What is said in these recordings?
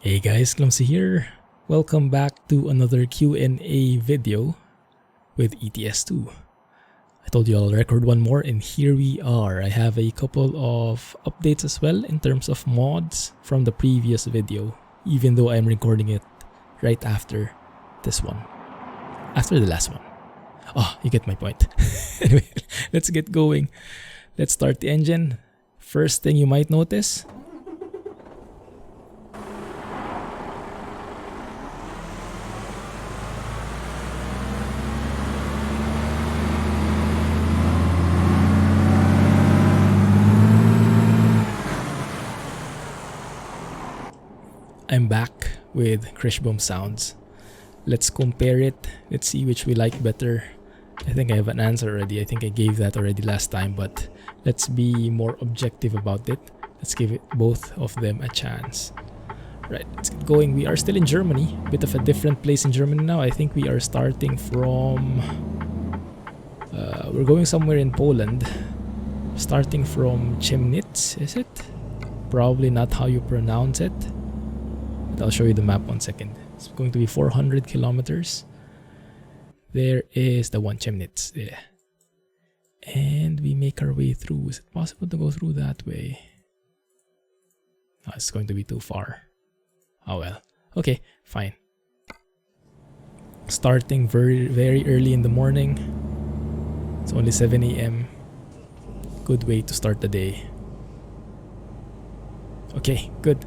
Hey guys, Clumsy here. Welcome back to another Q&A video with ETS2. I told you I'll record one more and here we are. I have a couple of updates as well in terms of mods from the previous video, even though I'm recording it right after this one. After the last one. Oh, you get my point. Anyway, let's get going. Let's start the engine. First thing you might notice, I'm back with Kriechbaum sounds. Let's compare it. Let's see which we like better. I think I have an answer already. I think I gave that already last time, but let's be more objective about it. Let's give it both of them a chance. Right, let's get going. We are still in Germany. A bit of a different place in Germany now. I think we are starting from... we're going somewhere in Poland. Starting from Chemnitz, is it? Probably not how you pronounce it. I'll show you the map 1 second. It's going to be 400 kilometers. There is the one Chemnitz there. And we make our way through. Is it possible to go through that way? Oh, it's going to be too far. Oh well. Okay, fine. Starting very early in the morning. It's only 7 a.m. Good way to start the day. Okay, good.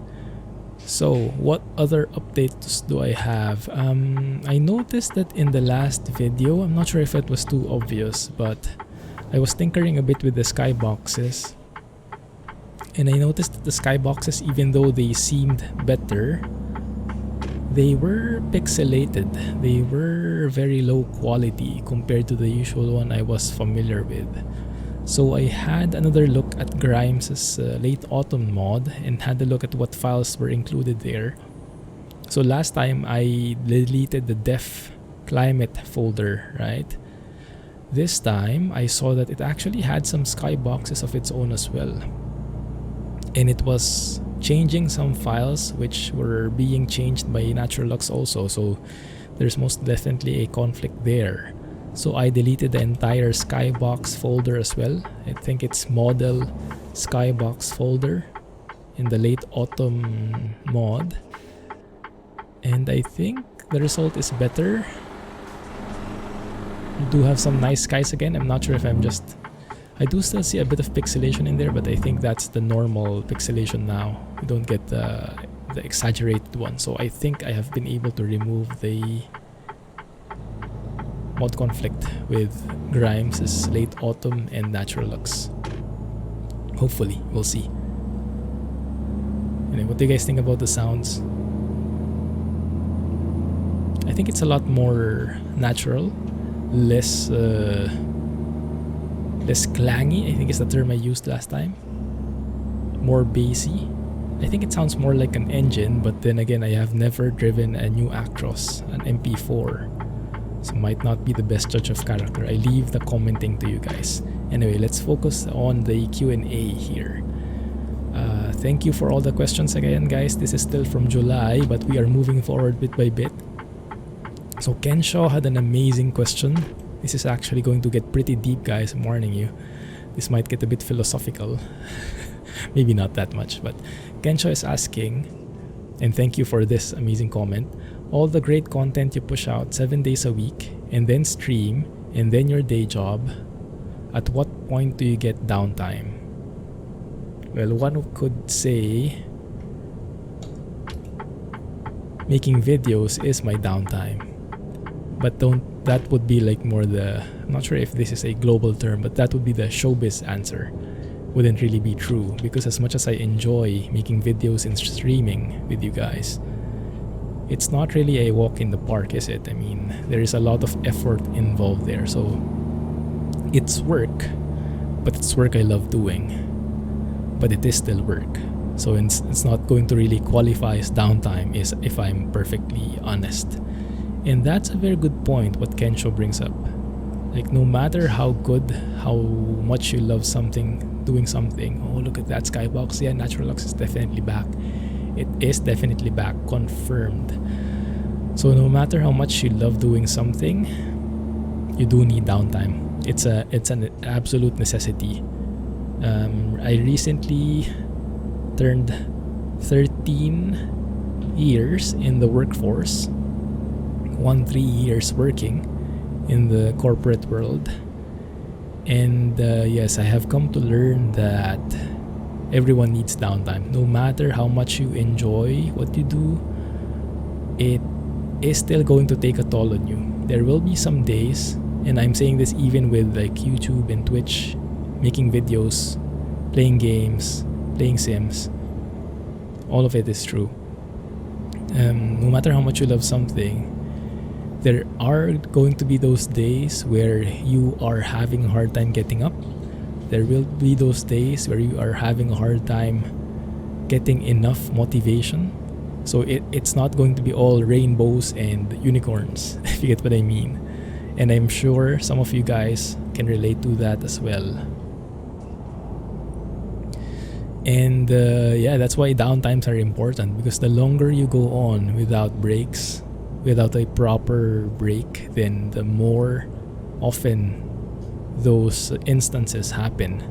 So, what other updates do I have? I noticed that in the last video, I'm not sure if it was too obvious, but I was tinkering a bit with the skyboxes. And I noticed that the skyboxes, even though they seemed better, they were pixelated. They were very low quality compared to the usual one I was familiar with. So I had another look at Grimes' late autumn mod and had a look at what files were included there. So last time I deleted the def climate folder, right? This time I saw that it actually had some skyboxes of its own as well. And it was changing some files which were being changed by Naturalux also, so there's most definitely a conflict there. So I deleted the entire skybox folder as well. I think it's model skybox folder in the late autumn mod. And I think the result is better. We do have some nice skies again. I'm not sure if I do still see a bit of pixelation in there, but I think that's the normal pixelation now. We don't get the exaggerated one. So I think I have been able to remove the mod conflict with Grimes' late autumn and Naturalux. Hopefully, we'll see. Anyway, what do you guys think about the sounds? I think it's a lot more natural, less clangy, I think is the term I used last time. More bassy. I think it sounds more like an engine, but then again, I have never driven a new Actros, an MP4. So might not be the best judge of character. I leave the commenting to you guys. Anyway, let's focus on the Q&A here. Thank you for all the questions again, guys. This is still from July, but we are moving forward bit by bit. So Kenshaw had an amazing question. This is actually going to get pretty deep, guys. I'm warning you. This might get a bit philosophical. Maybe not that much, but Kenshaw is asking, and thank you for this amazing comment, all the great content you push out 7 days a week and then stream and then your day job, at what point do you get downtime? Well, one could say making videos is my downtime, but that would be like more I'm not sure if this is a global term, but that would be the showbiz answer. Wouldn't really be true, because as much as I enjoy making videos and streaming with you guys, it's not really a walk in the park, is it? I mean, there is a lot of effort involved there. So it's work, but it's work I love doing. But it is still work. So it's not going to really qualify as downtime, if I'm perfectly honest. And that's a very good point what Kensho brings up. Like, no matter how good, how much you love something, doing something, oh, look at that skybox, yeah, Naturalux is definitely back. it is definitely back, confirmed. So no matter how much you love doing something, you do need downtime. It's an absolute necessity. I recently turned 13 years in the workforce, 3 years working in the corporate world, and yes, I have come to learn that everyone needs downtime. No matter how much you enjoy what you do, it is still going to take a toll on you. There will be some days, and I'm saying this even with like YouTube and Twitch, making videos, playing games, playing Sims. All of it is true. No matter how much you love something, there are going to be those days where you are having a hard time getting up. There will be those days where you are having a hard time getting enough motivation. So it's not going to be all rainbows and unicorns, if you get what I mean. And I'm sure some of you guys can relate to that as well. And yeah, that's why downtimes are important, because the longer you go on without breaks, without a proper break, then the more often those instances happen.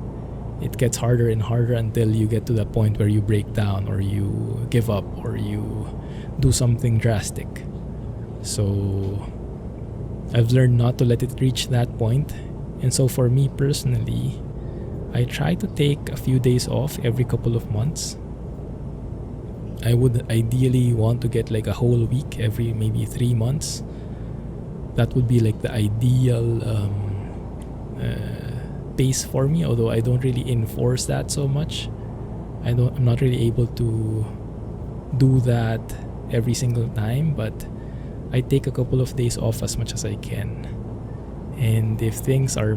It gets harder and harder until you get to the point where you break down, or you give up, or you do something drastic. So I've learned not to let it reach that point. And so for me personally, I try to take a few days off every couple of months. I would ideally want to get like a whole week every maybe 3 months. That would be like the ideal pace for me, although I don't really enforce that so much. I'm not really able to do that every single time, but I take a couple of days off as much as I can. And if things are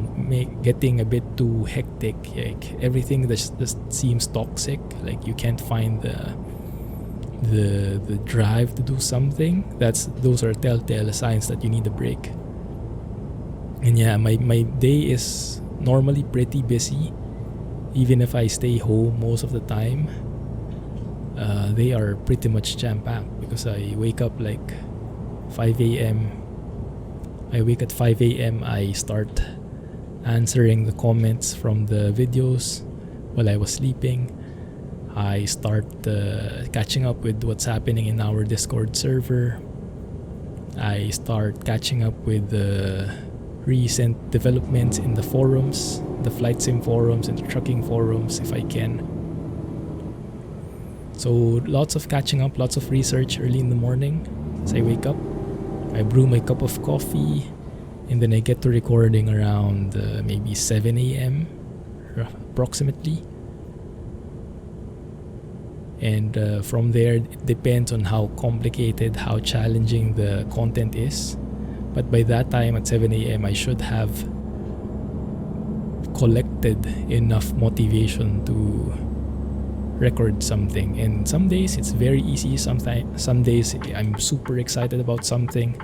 getting a bit too hectic, like everything just seems toxic, like you can't find the drive to do something, those are telltale signs that you need a break. And yeah, my day is normally pretty busy. Even if I stay home most of the time, they are pretty much jam-packed, because I wake up like 5 a.m. I wake at 5 a.m. I start answering the comments from the videos while I was sleeping. I start catching up with what's happening in our Discord server. I start catching up with the recent developments in the forums, the flight sim forums and the trucking forums if I can. So lots of catching up, lots of research early in the morning as I wake up. I brew my cup of coffee, and then I get to recording around maybe 7 a.m. approximately. And from there, it depends on how complicated, how challenging the content is. But by that time at 7 a.m., I should have collected enough motivation to record something. And some days it's very easy. Some days I'm super excited about something.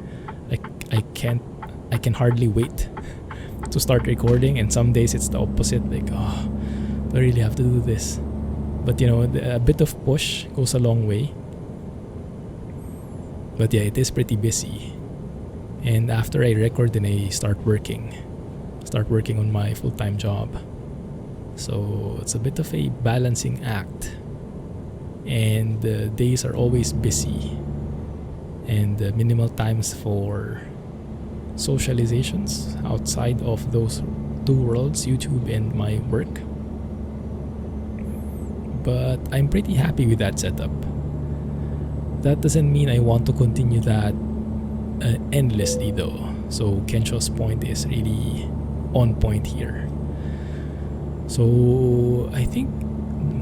I can hardly wait to start recording. And some days it's the opposite. Like, oh, I really have to do this. But you know, a bit of push goes a long way. But yeah, it is pretty busy. And after I record, then I start working on my full-time job. So it's a bit of a balancing act. And the days are always busy. And minimal times for socializations outside of those two worlds, YouTube and my work. But I'm pretty happy with that setup. That doesn't mean I want to continue that endlessly though. So Kensho's point is really on point here. So I think,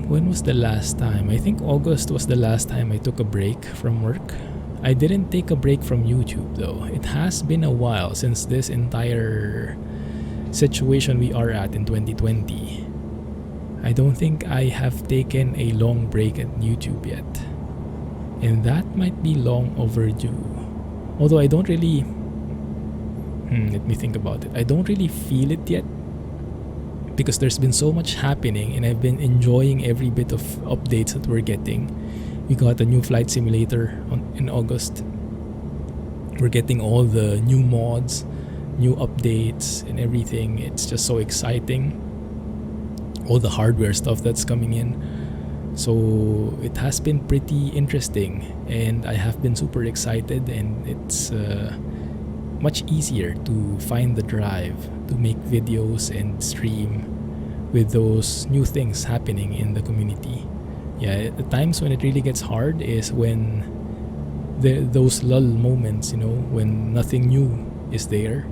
when was the last time? I think August was the last time I took a break from work. I didn't take a break from YouTube though. It has been a while since this entire situation we are at in 2020. I don't think I have taken a long break at YouTube yet. And that might be long overdue. Although I don't really... let me think about it. I don't really feel it yet, because there's been so much happening and I've been enjoying every bit of updates that we're getting. We got a new flight simulator in August. We're getting all the new mods, new updates, and everything. It's just so exciting. All the hardware stuff that's coming in. So it has been pretty interesting, and I have been super excited, and it's much easier to find the drive to make videos and stream with those new things happening in the community. Yeah, the times when it really gets hard is when those lull moments, when nothing new is there,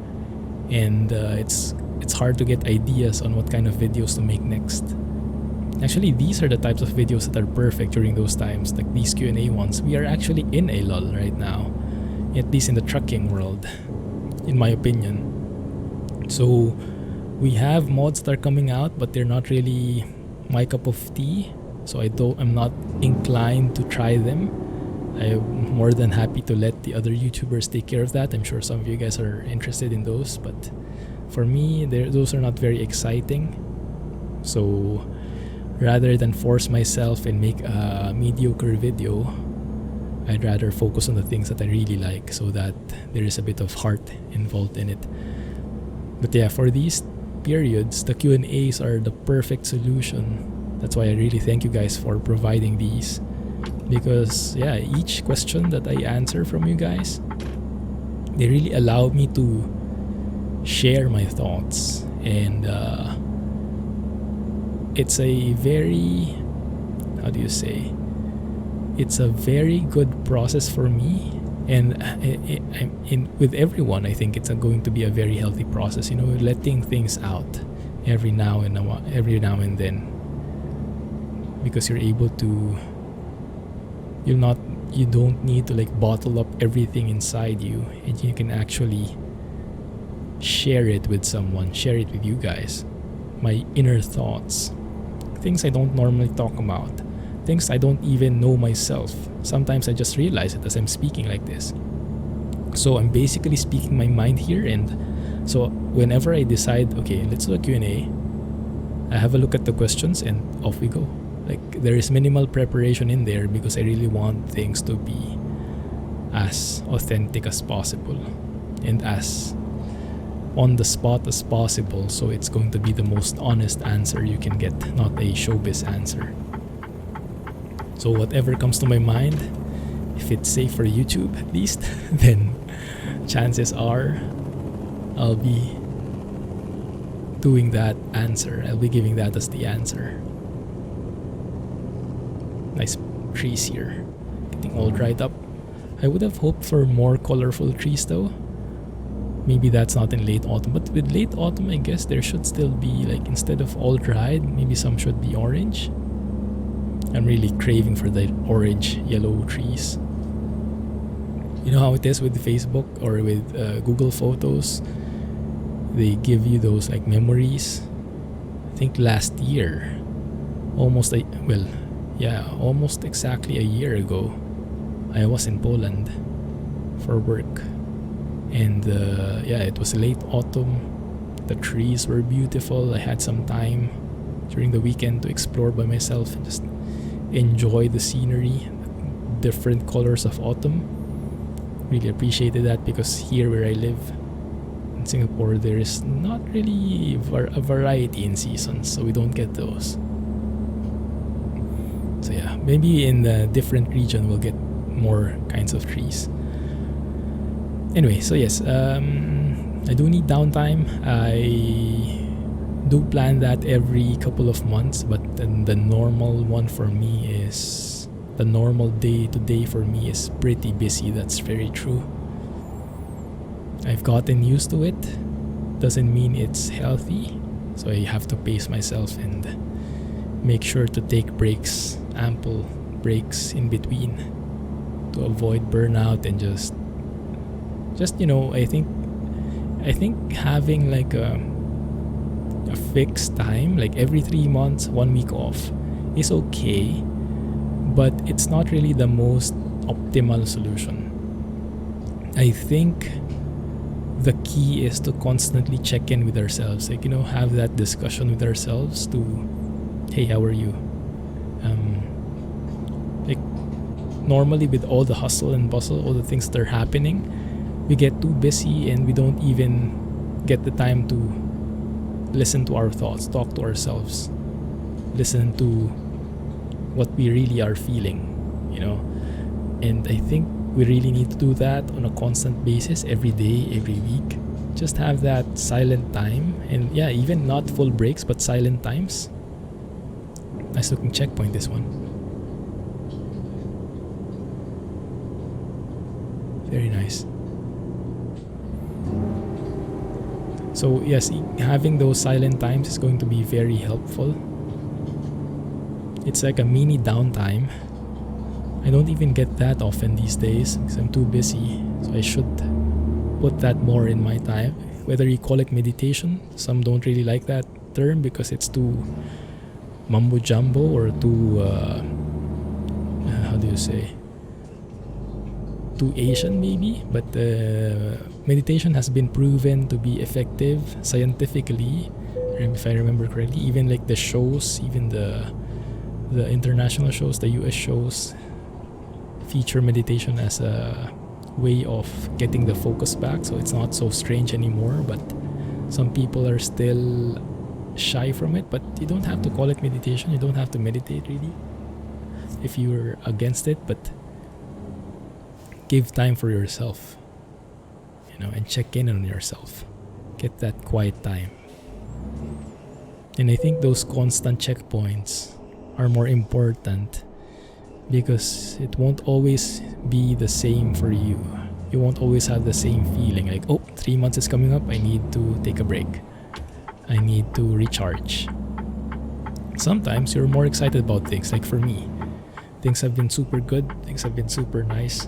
and it's hard to get ideas on what kind of videos to make next. Actually, these are the types of videos that are perfect during those times, like these Q&A ones. We are actually in a lull right now, at least in the trucking world, in my opinion. So we have mods that are coming out, but they're not really my cup of tea. So I'm not inclined to try them. I'm more than happy to let the other YouTubers take care of that. I'm sure some of you guys are interested in those, but for me, those are not very exciting. So rather than force myself and make a mediocre video, I'd rather focus on the things that I really like, so that there is a bit of heart involved in it. But yeah, for these periods, the Q&As are the perfect solution. That's why I really thank you guys for providing these, because yeah, each question that I answer from you guys, they really allow me to share my thoughts, and it's a very, it's a very good process for me, and with everyone. I think it's going to be a very healthy process, letting things out every now and then, because you're able to, you don't need to like bottle up everything inside you, and you can actually share it with someone, share it with you guys, my inner thoughts, things I don't normally talk about, things I don't even know myself. Sometimes I just realize it as I'm speaking like this. So I'm basically speaking my mind here, and so whenever I decide, okay, let's do a Q&A, I have a look at the questions and off we go. Like, there is minimal preparation in there because I really want things to be as authentic as possible and as on the spot as possible, so it's going to be the most honest answer you can get, not a showbiz answer. So whatever comes to my mind, if it's safe for YouTube at least, then chances are I'll be doing that answer. I'll be giving that as the answer. Nice trees here, getting all dried up. I would have hoped for more colorful trees though. Maybe that's not in late autumn, but with late autumn, I guess there should still be, like, instead of all dried, maybe some should be orange. I'm really craving for the orange, yellow trees. You know how it is with Facebook or with Google Photos? They give you those like memories. I think last year, almost exactly a year ago, I was in Poland for work. And it was late autumn. The trees were beautiful. I had some time during the weekend to explore by myself and just enjoy the scenery, different colors of autumn. Really appreciated that, because here where I live in Singapore, there is not really a variety in seasons, so we don't get those. So yeah, maybe in the different region we'll get more kinds of trees. Anyway, so yes, I do need downtime. I do plan that every couple of months, but then the normal one for me is, the normal day-to-day for me is pretty busy. That's very true. I've gotten used to it. Doesn't mean it's healthy, so I have to pace myself and make sure to take breaks, ample breaks in between, to avoid burnout and just I think having like a fixed time, like every 3 months, 1 week off, is okay, but it's not really the most optimal solution. I think the key is to constantly check in with ourselves, like, have that discussion with ourselves to, hey, how are you? Like, normally with all the hustle and bustle, all the things that are happening, we get too busy and we don't even get the time to listen to our thoughts, talk to ourselves, listen to what we really are feeling, you know. And I think we really need to do that on a constant basis, every day, every week. Just have that silent time, and yeah, even not full breaks, but silent times. Nice looking checkpoint, this one. Very nice. So yes, having those silent times is going to be very helpful. It's like a mini downtime. I don't even get that often these days because I'm too busy. So I should put that more in my time. Whether you call it meditation, some don't really like that term because it's too mumbo jumbo or too how do you say, too Asian maybe. But meditation has been proven to be effective scientifically, if I remember correctly. Even like the shows, even the international shows, the US shows, feature meditation as a way of getting the focus back, so it's not so strange anymore. But some people are still shy from it. But you don't have to call it meditation, you don't have to meditate really if you're against it. But give time for yourself, you know, and check in on yourself. Get that quiet time. And I think those constant checkpoints are more important because it won't always be the same for you. You won't always have the same feeling like, oh, 3 months is coming up, I need to take a break, I need to recharge. Sometimes you're more excited about things. Like for me, things have been super good, things have been super nice,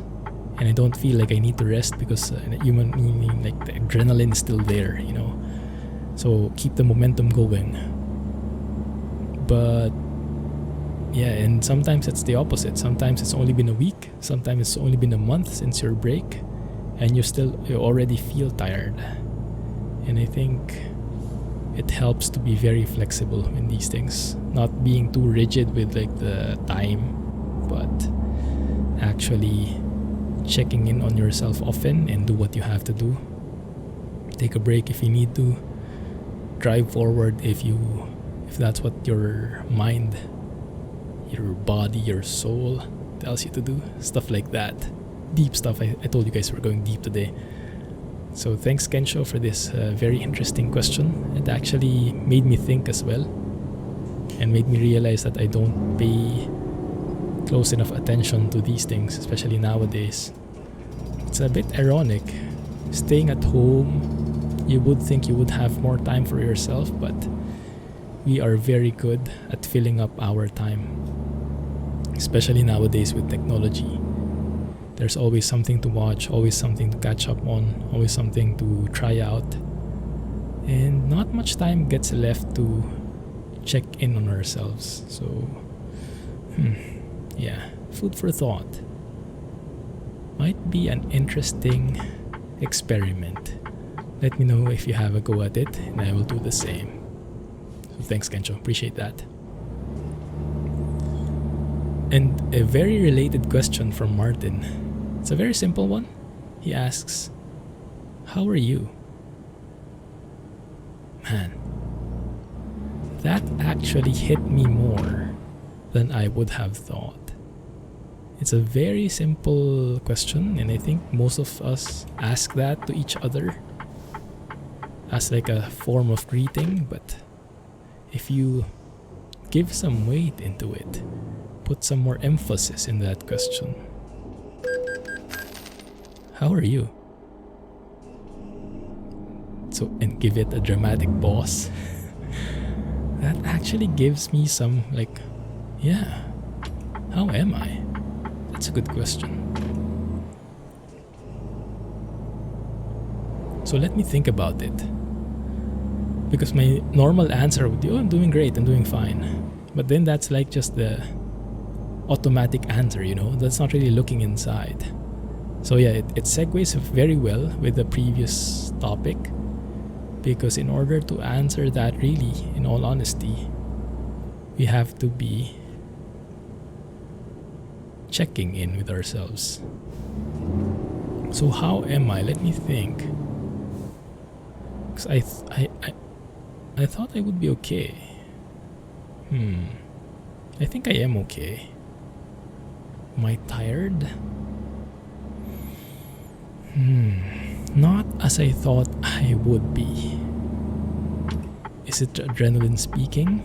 and I don't feel like I need to rest because human meaning, like the adrenaline is still there, you know. So keep the momentum going. But yeah, and sometimes it's the opposite. Sometimes it's only been a week, sometimes it's only been a month since your break, and you already feel tired. And I think it helps to be very flexible in these things, not being too rigid with like the time, but actually checking in on yourself often and do what you have to do. Take a break if you need to. Drive forward if that's what your mind, your body, your soul tells you to do. Stuff like that. Deep stuff. I told you guys we're going deep today. So thanks, Kensho, for this very interesting question. It actually made me think as well, and made me realize that I don't pay close enough attention to these things, especially nowadays. It's a bit ironic. Staying at home, you would think you would have more time for yourself, but we are very good at filling up our time, especially nowadays with technology. There's always something to watch, always something to catch up on, always something to try out, and not much time gets left to check in on ourselves. So yeah, food for thought. Might be an interesting experiment. Let me know if you have a go at it, and I will do the same. So thanks, Kensho, appreciate that. And a very related question from Martin. It's a very simple one. He asks, how are you? Man, that actually hit me more than I would have thought. It's a very simple question, and I think most of us ask that to each other as like a form of greeting. But if you give some weight into it, put some more emphasis in that question. How are you? So, and give it a dramatic pause. That actually gives me some like, yeah, how am I? That's a good question. So let me think about it. Because my normal answer would be, oh, I'm doing great, I'm doing fine. But then that's like just the automatic answer, you know? That's not really looking inside. So yeah, it segues very well with the previous topic. Because in order to answer that really, in all honesty, we have to be checking in with ourselves. So how am I? Let me think. Because I thought I would be okay. I think I am okay. Am I tired? Not as I thought I would be. Is it adrenaline speaking?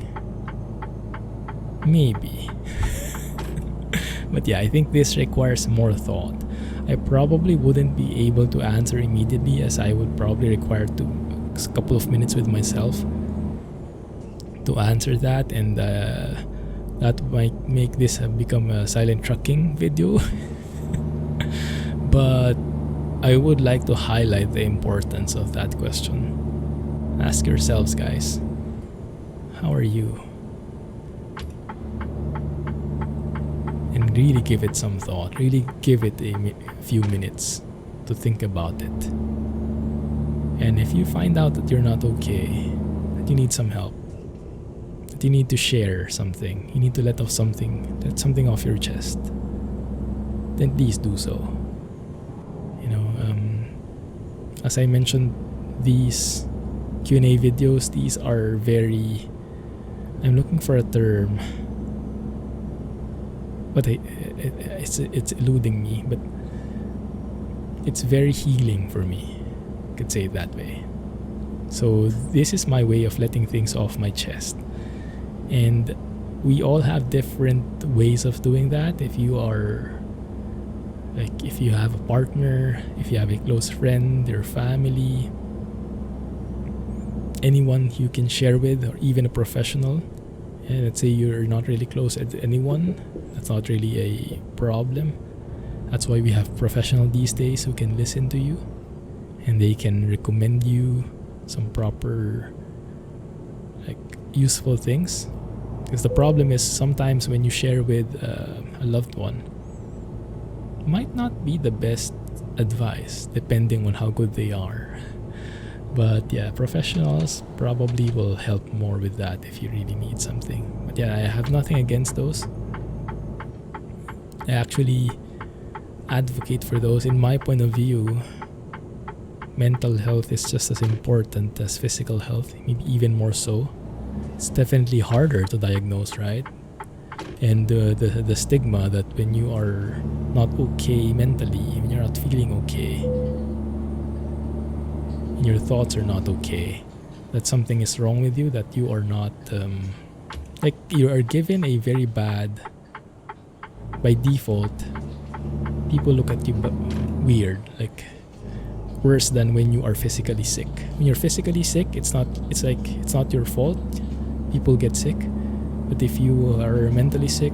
Maybe. But yeah, I think this requires more thought. I probably wouldn't be able to answer immediately, as I would probably require a couple of minutes with myself to answer that, and that might make this become a silent trucking video. But I would like to highlight the importance of that question. Ask yourselves, guys, how are you? And really give it some thought. Really give it a few minutes to think about it. And if you find out that you're not okay, that you need some help, that you need to share something, you need to let something off your chest, then please do so. As I mentioned, these Q&A videos, these are very, I'm looking for a term, but it's eluding me, but it's very healing for me, I could say it that way. So this is my way of letting things off my chest, and we all have different ways of doing that. If you have a partner, if you have a close friend, your family, anyone you can share with, or even a professional, and let's say you're not really close to anyone, that's not really a problem. That's why we have professionals these days who can listen to you, and they can recommend you some proper, useful things. Because the problem is sometimes when you share with a loved one, might not be the best advice depending on how good they are. But yeah, professionals probably will help more with that if you really need something. But yeah, I have nothing against those. I actually advocate for those. In my point of view, mental health is just as important as physical health, maybe even more so. It's definitely harder to diagnose, right? And the stigma that when you are not okay mentally, when you're not feeling okay, and your thoughts are not okay, that something is wrong with you, that you are not, you are given a very bad, by default, people look at you weird, worse than when you are physically sick. When you're physically sick, it's not your fault. People get sick. But if you are mentally sick,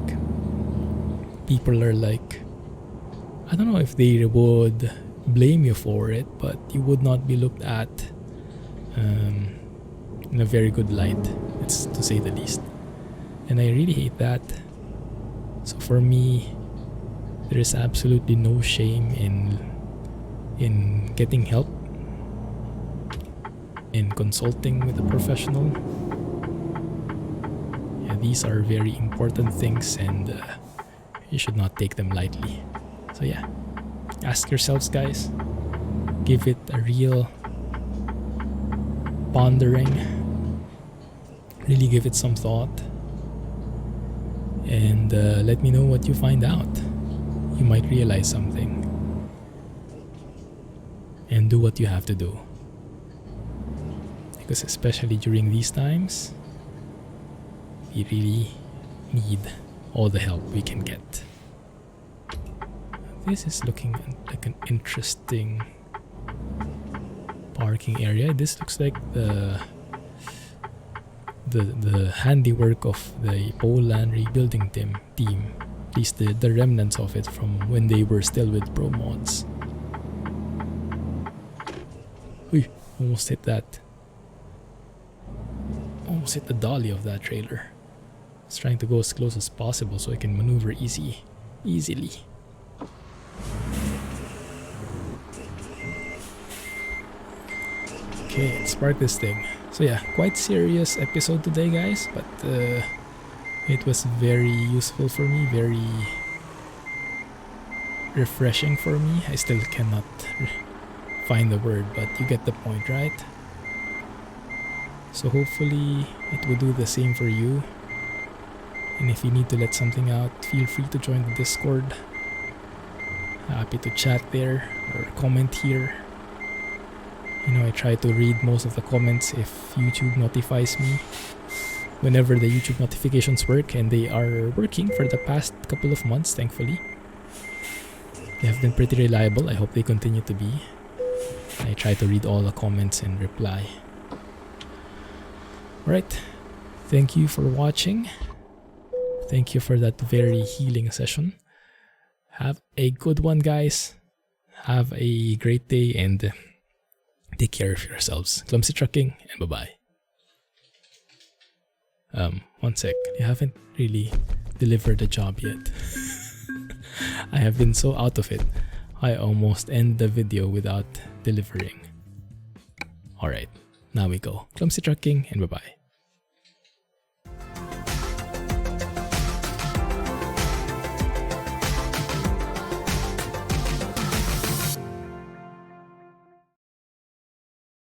people are I don't know if they would blame you for it, but you would not be looked at in a very good light, it's to say the least. And I really hate that. So for me, there is absolutely no shame in getting help, in consulting with a professional. These are very important things, and you should not take them lightly. So yeah, ask yourselves, guys. Give it a real pondering. Really give it some thought. And let me know what you find out. You might realize something. And do what you have to do. Because especially during these times, we really need all the help we can get. This is looking like an interesting parking area. This looks like the handiwork of the Poland rebuilding team. At least the remnants of it from when they were still with ProMods. Uy, almost hit that. Almost hit the dolly of that trailer. I was trying to go as close as possible so I can maneuver easily. Okay, let's park this thing. So yeah, quite serious episode today, guys, but it was very useful for me, very refreshing for me. I still cannot find the word, but you get the point, right? So hopefully it will do the same for you. And if you need to let something out, feel free to join the Discord. Happy to chat there or comment here. You know, I try to read most of the comments if YouTube notifies me. Whenever the YouTube notifications work, and they are working for the past couple of months, thankfully. They have been pretty reliable. I hope they continue to be. I try to read all the comments and reply. Alright, thank you for watching. Thank you for that very healing session. Have a good one, guys. Have a great day and take care of yourselves. Clumsy trucking, and bye-bye. One sec. You haven't really delivered the job yet. I have been so out of it. I almost end the video without delivering. Alright, now we go. Clumsy trucking, and bye-bye.